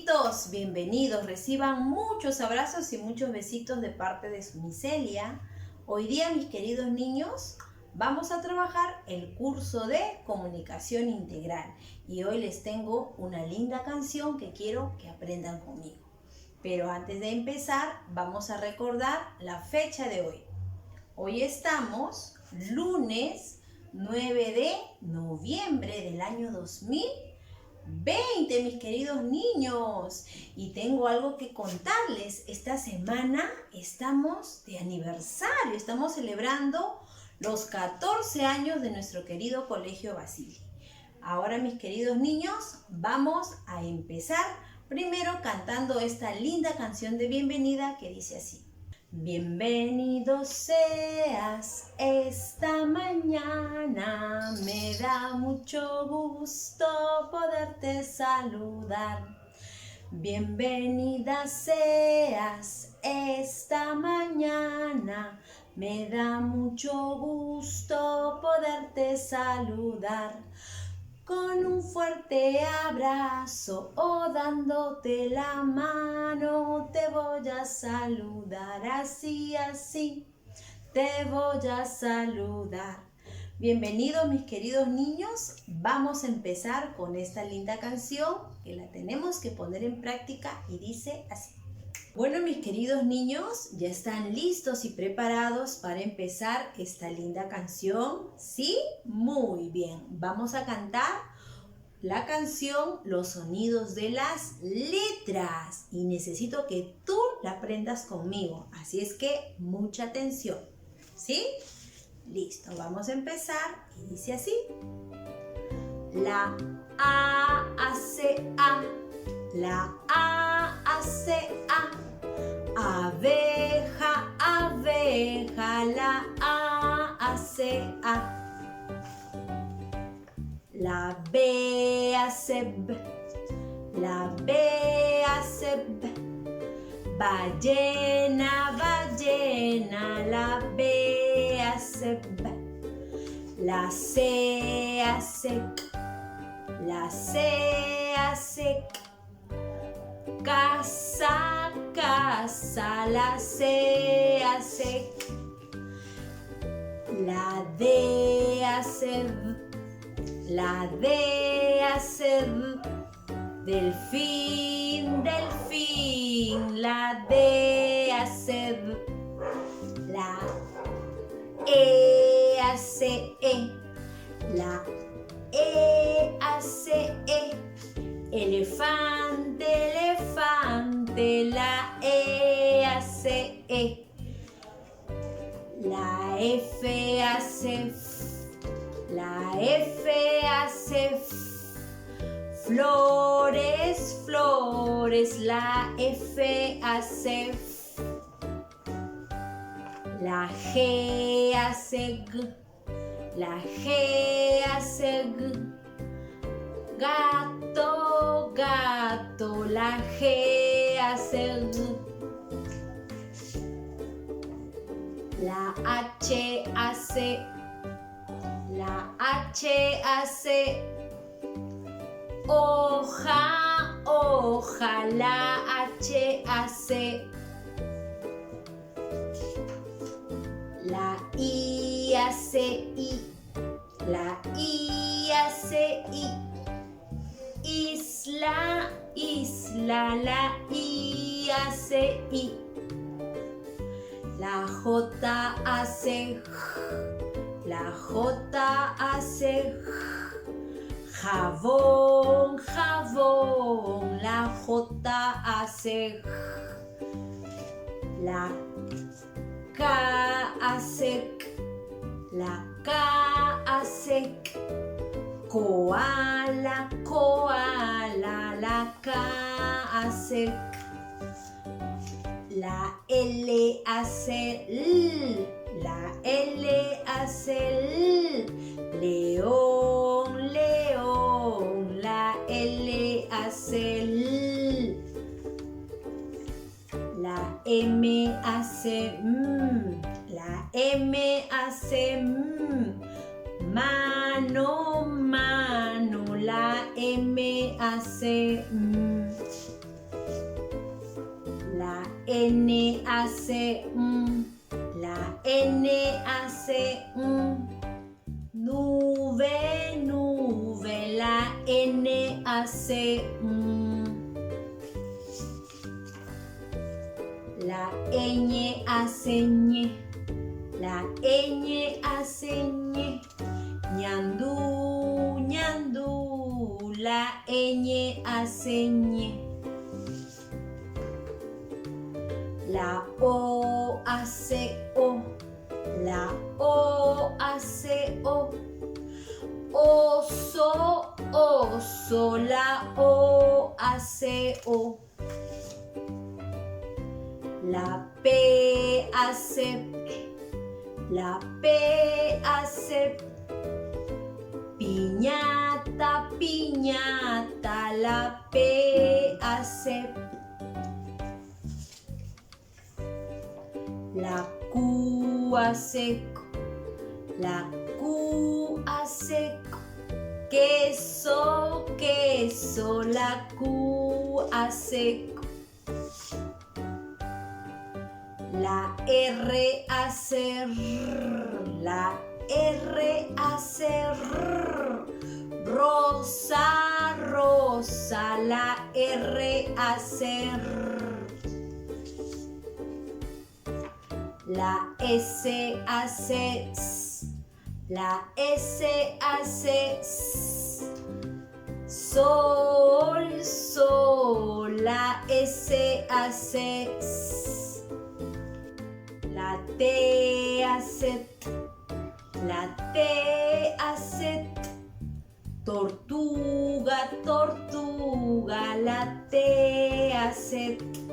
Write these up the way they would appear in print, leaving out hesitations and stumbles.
bebecitos, bienvenidos. Reciban muchos abrazos y muchos besitos de parte de su Micelia. Hoy día, mis queridos niños, vamos a trabajar el curso de comunicación integral. Y hoy les tengo una linda canción que quiero que aprendan conmigo. Pero antes de empezar, vamos a recordar la fecha de hoy. Hoy estamos lunes 9 de noviembre del año 2020, mis queridos niños. Y tengo algo que contarles. Esta semana estamos de aniversario. Estamos celebrando los 14 años de nuestro querido Colegio Basili. Ahora, mis queridos niños, vamos a empezar primero cantando esta linda canción de bienvenida que dice así. Bienvenido seas esta mañana, me da mucho gusto poderte saludar. Bienvenida seas esta mañana, me da mucho gusto poderte saludar. Con un fuerte abrazo o dándote la mano te voy a saludar, así, así, te voy a saludar. Bienvenidos, mis queridos niños. Vamos a empezar con esta linda canción que la tenemos que poner en práctica y dice así. Bueno, mis queridos niños, ¿ya están listos y preparados para empezar esta linda canción? ¿Sí? Muy bien. Vamos a cantar la canción, los sonidos de las letras. Y necesito que tú la aprendas conmigo. Así es que mucha atención. ¿Sí? Listo, vamos a empezar. Y dice así. La A hace A. La A hace A. Abeja, abeja, la A hace A. La B hace B. La B hace B. Ballena, ballena, la B hace B. La C hace C. La C hace C. Casa, casa, la C hace C. La D hace V. La D hace V. Delfín, delfín, la D hace V. La E hace E. La E hace E. Elefante, elefante, la E hace E. La F hace F. La F hace F. Flores, flores, la F hace F. La G hace G. La G hace G. Gato, gato, la G hace G. La H hace. La H hace. Hoja, hoja, la H hace. La I hace I. La I hace I. Isla, isla, la I hace I. La J hace J. La J hace J. Jabón, jabón, la J hace J. La K hace K. La K hace K. Koala, koala, la K hace K. La L hace L. La L hace L. León, león, la L hace L. La M hace M. La M hace M. Mano, mano, la M hace M. N hace la N hace nube, nube, la N hace la ñ hace ñ, la ñ hace ñ, ñandú, ñandú, la ñ hace ñ. La O hace O, la O hace O. Oso, oso, la O hace O. La P hace P, la P hace P. Piñata, piñata, la P hace P. La Q hace Q, la Q hace Q. Queso, queso, la Q hace Q. La R hace R, la R hace R. Rosa, rosa, la R hace R. La S hace S, la S hace S. Sol, sol, la S hace S. La T hace T, la T hace T. Tortuga, tortuga, la T hace T.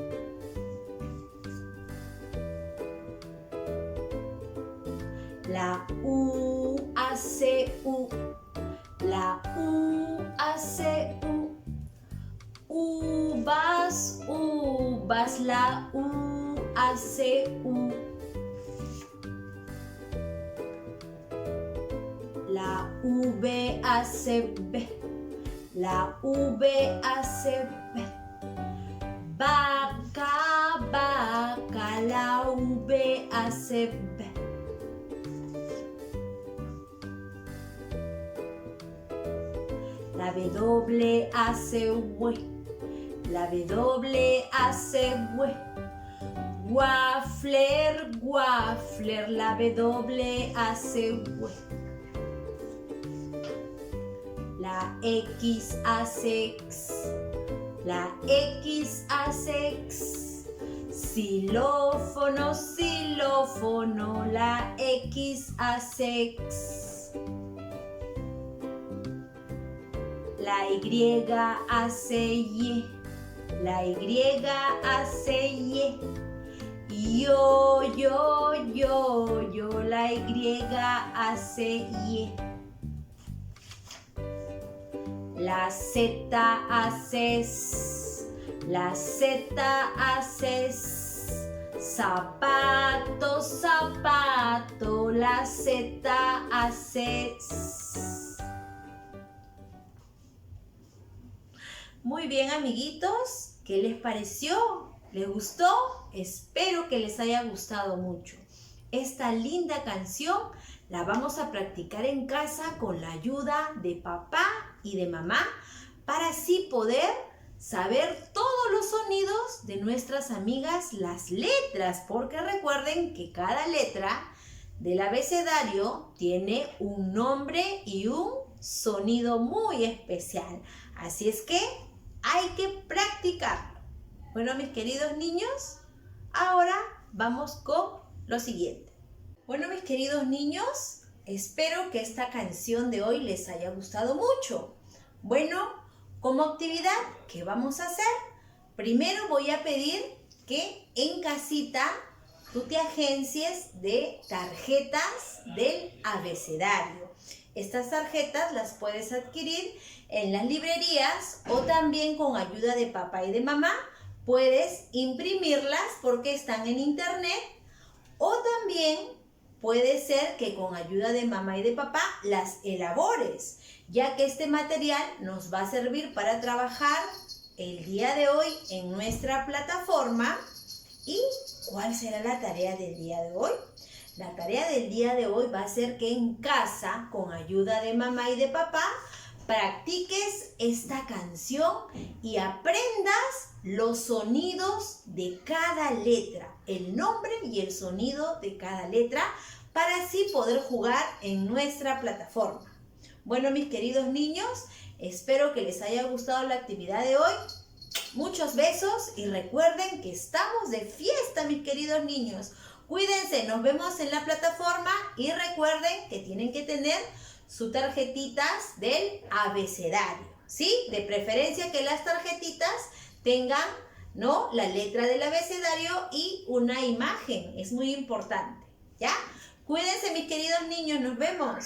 La U hace U, la U hace U. Uvas, uvas, la U hace U. La V hace B, la V hace B. Vaca, vaca, la V hace B. La W hace W, la W hace W. Waffler, waffler, la W hace W. La X hace X, la X hace X. Xilófono, xilófono, la X hace X. La Y hace Y, la Y hace Y. Yo, la Y hace Y. La Z hace S, la Z hace S. Zapato, zapato, la Z hace S. Muy bien, amiguitos, ¿qué les pareció? ¿Les gustó? Espero que les haya gustado mucho. Esta linda canción la vamos a practicar en casa con la ayuda de papá y de mamá para así poder saber todos los sonidos de nuestras amigas, las letras, porque recuerden que cada letra del abecedario tiene un nombre y un sonido muy especial. Así es que hay que practicarlo. Bueno, mis queridos niños, ahora vamos con lo siguiente. Bueno, mis queridos niños, espero que esta canción de hoy les haya gustado mucho. Bueno, como actividad, ¿qué vamos a hacer? Primero voy a pedir que en casita tú te agencies de tarjetas del abecedario. Estas tarjetas las puedes adquirir en las librerías o también con ayuda de papá y de mamá. Puedes imprimirlas porque están en internet o también puede ser que con ayuda de mamá y de papá las elabores, ya que este material nos va a servir para trabajar el día de hoy en nuestra plataforma ¿Y cuál será la tarea del día de hoy? La tarea del día de hoy va a ser que en casa, con ayuda de mamá y de papá, practiques esta canción y aprendas los sonidos de cada letra, el nombre y el sonido de cada letra, para así poder jugar en nuestra plataforma. Bueno, mis queridos niños, espero que les haya gustado la actividad de hoy. Muchos besos y recuerden que estamos de fiesta, mis queridos niños. Cuídense, nos vemos en la plataforma y recuerden que tienen que tener sus tarjetitas del abecedario, ¿sí? De preferencia que las tarjetitas tengan, ¿no?, la letra del abecedario y una imagen, es muy importante, ¿ya? Cuídense, mis queridos niños, nos vemos.